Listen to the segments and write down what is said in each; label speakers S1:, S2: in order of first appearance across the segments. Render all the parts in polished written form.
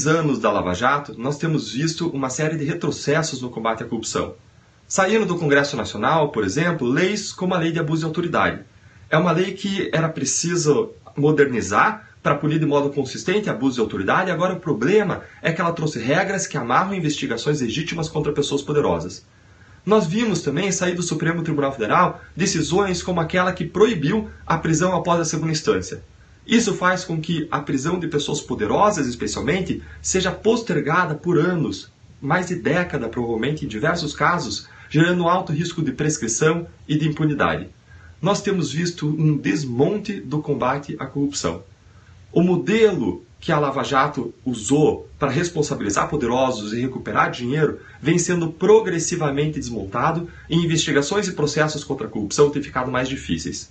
S1: Anos da Lava Jato, nós temos visto uma série de retrocessos no combate à corrupção. Saindo do Congresso Nacional, por exemplo, leis como a Lei de Abuso de Autoridade. É uma lei que era preciso modernizar para punir de modo consistente abuso de autoridade. Agora o problema é que ela trouxe regras que amarram investigações legítimas contra pessoas poderosas. Nós vimos também sair do Supremo Tribunal Federal decisões como aquela que proibiu a prisão após a segunda instância. Isso faz com que a prisão de pessoas poderosas, especialmente, seja postergada por anos, mais de década provavelmente em diversos casos, gerando alto risco de prescrição e de impunidade. Nós temos visto um desmonte do combate à corrupção. O modelo que a Lava Jato usou para responsabilizar poderosos e recuperar dinheiro vem sendo progressivamente desmontado e investigações e processos contra a corrupção têm ficado mais difíceis.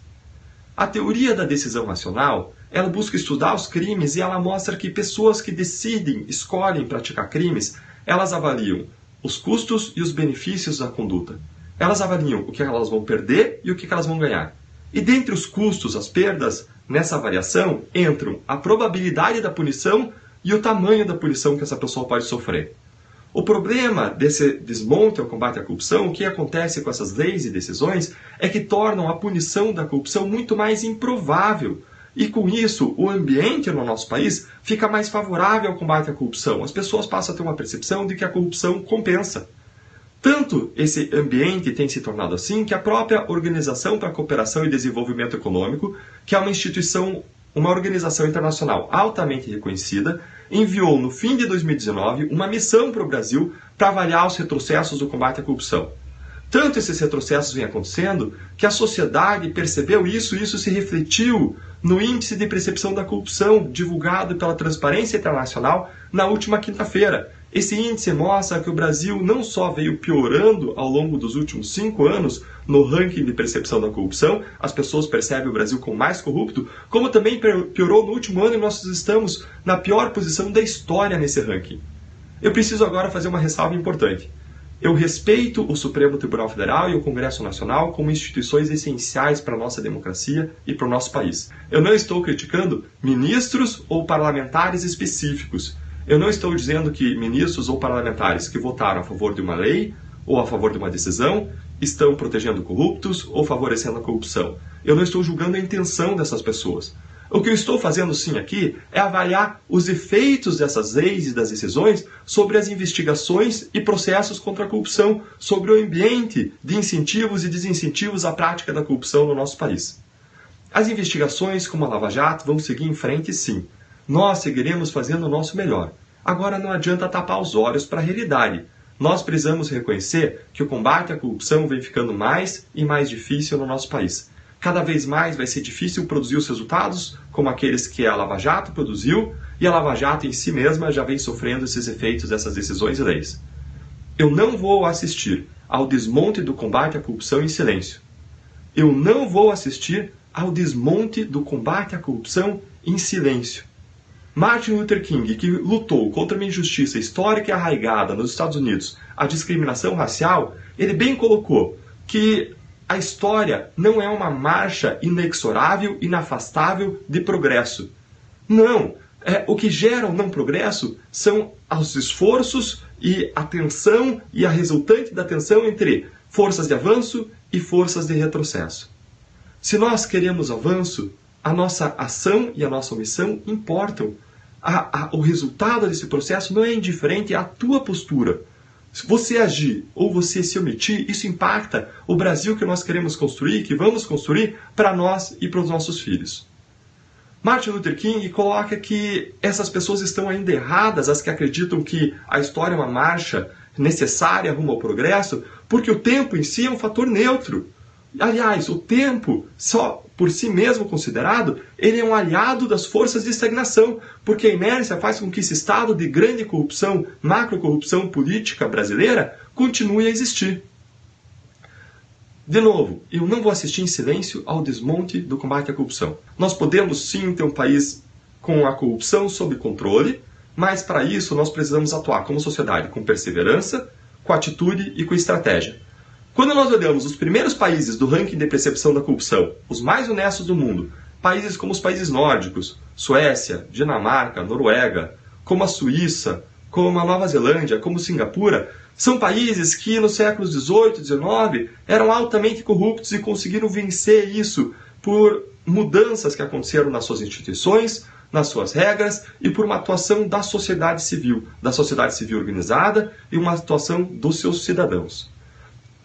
S1: A teoria da decisão racional, ela busca estudar os crimes e ela mostra que pessoas que decidem, escolhem praticar crimes, elas avaliam os custos e os benefícios da conduta. Elas avaliam o que elas vão perder e o que elas vão ganhar. E dentre os custos, as perdas, nessa avaliação, entram a probabilidade da punição e o tamanho da punição que essa pessoa pode sofrer. O problema desse desmonte ao combate à corrupção, o que acontece com essas leis e decisões, é que tornam a punição da corrupção muito mais improvável. E com isso, o ambiente no nosso país fica mais favorável ao combate à corrupção. As pessoas passam a ter uma percepção de que a corrupção compensa. Tanto esse ambiente tem se tornado assim que a própria Organização para a Cooperação e Desenvolvimento Econômico, que é uma instituição, uma organização internacional altamente reconhecida, enviou no fim de 2019 uma missão para o Brasil para avaliar os retrocessos do combate à corrupção. Tanto esses retrocessos vêm acontecendo que a sociedade percebeu isso e isso se refletiu no Índice de Percepção da Corrupção divulgado pela Transparência Internacional na última quinta-feira. Esse índice mostra que o Brasil não só veio piorando ao longo dos últimos 5 anos no ranking de percepção da corrupção, as pessoas percebem o Brasil como mais corrupto, como também piorou no último ano e nós estamos na pior posição da história nesse ranking. Eu preciso agora fazer uma ressalva importante. Eu respeito o Supremo Tribunal Federal e o Congresso Nacional como instituições essenciais para a nossa democracia e para o nosso país. Eu não estou criticando ministros ou parlamentares específicos. Eu não estou dizendo que ministros ou parlamentares que votaram a favor de uma lei ou a favor de uma decisão estão protegendo corruptos ou favorecendo a corrupção. Eu não estou julgando a intenção dessas pessoas. O que eu estou fazendo sim aqui é avaliar os efeitos dessas leis e das decisões sobre as investigações e processos contra a corrupção, sobre o ambiente de incentivos e desincentivos à prática da corrupção no nosso país. As investigações como a Lava Jato vão seguir em frente sim. Nós seguiremos fazendo o nosso melhor. Agora não adianta tapar os olhos para a realidade. Nós precisamos reconhecer que o combate à corrupção vem ficando mais e mais difícil no nosso país. Cada vez mais vai ser difícil produzir os resultados como aqueles que a Lava Jato produziu, e a Lava Jato em si mesma já vem sofrendo esses efeitos dessas decisões e leis. Eu não vou assistir ao desmonte do combate à corrupção em silêncio. Eu não vou assistir ao desmonte do combate à corrupção em silêncio. Martin Luther King, que lutou contra uma injustiça histórica e arraigada nos Estados Unidos, a discriminação racial, ele bem colocou que a história não é uma marcha inexorável, inafastável de progresso. Não, o que gera o não progresso são os esforços e a tensão e a resultante da tensão entre forças de avanço e forças de retrocesso. Se nós queremos avanço, a nossa ação e a nossa omissão importam. O resultado desse processo não é indiferente à tua postura. Se você agir ou você se omitir, isso impacta o Brasil que nós queremos construir, que vamos construir para nós e para os nossos filhos. Martin Luther King coloca que essas pessoas estão ainda erradas, as que acreditam que a história é uma marcha necessária rumo ao progresso, porque o tempo em si é um fator neutro. Aliás, o tempo, só por si mesmo considerado, ele é um aliado das forças de estagnação, porque a inércia faz com que esse estado de grande corrupção, macrocorrupção política brasileira, continue a existir. De novo, eu não vou assistir em silêncio ao desmonte do combate à corrupção. Nós podemos sim ter um país com a corrupção sob controle, mas para isso nós precisamos atuar como sociedade com perseverança, com atitude e com estratégia. Quando nós olhamos os primeiros países do ranking de percepção da corrupção, os mais honestos do mundo, países como os países nórdicos, Suécia, Dinamarca, Noruega, como a Suíça, como a Nova Zelândia, como Singapura, são países que nos séculos XVIII e XIX eram altamente corruptos e conseguiram vencer isso por mudanças que aconteceram nas suas instituições, nas suas regras e por uma atuação da sociedade civil organizada e uma atuação dos seus cidadãos.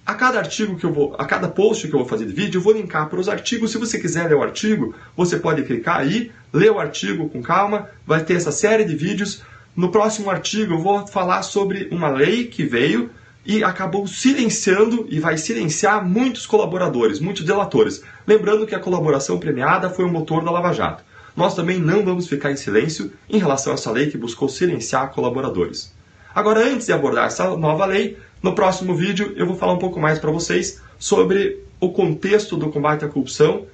S1: A cada post que eu vou fazer de vídeo, eu vou linkar para os artigos. Se você quiser ler o artigo, você pode clicar aí, ler o artigo com calma, vai ter essa série de vídeos. No próximo artigo eu vou falar sobre uma lei que veio e acabou silenciando e vai silenciar muitos colaboradores, muitos delatores. Lembrando que a colaboração premiada foi o motor da Lava Jato. Nós também não vamos ficar em silêncio em relação a essa lei que buscou silenciar colaboradores. Agora, antes de abordar essa nova lei, no próximo vídeo eu vou falar um pouco mais para vocês sobre o contexto do combate à corrupção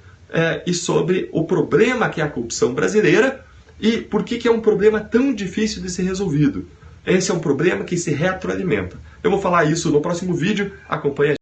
S1: e sobre o problema que é a corrupção brasileira e por que é um problema tão difícil de ser resolvido. Esse é um problema que se retroalimenta. Eu vou falar isso no próximo vídeo, acompanhe a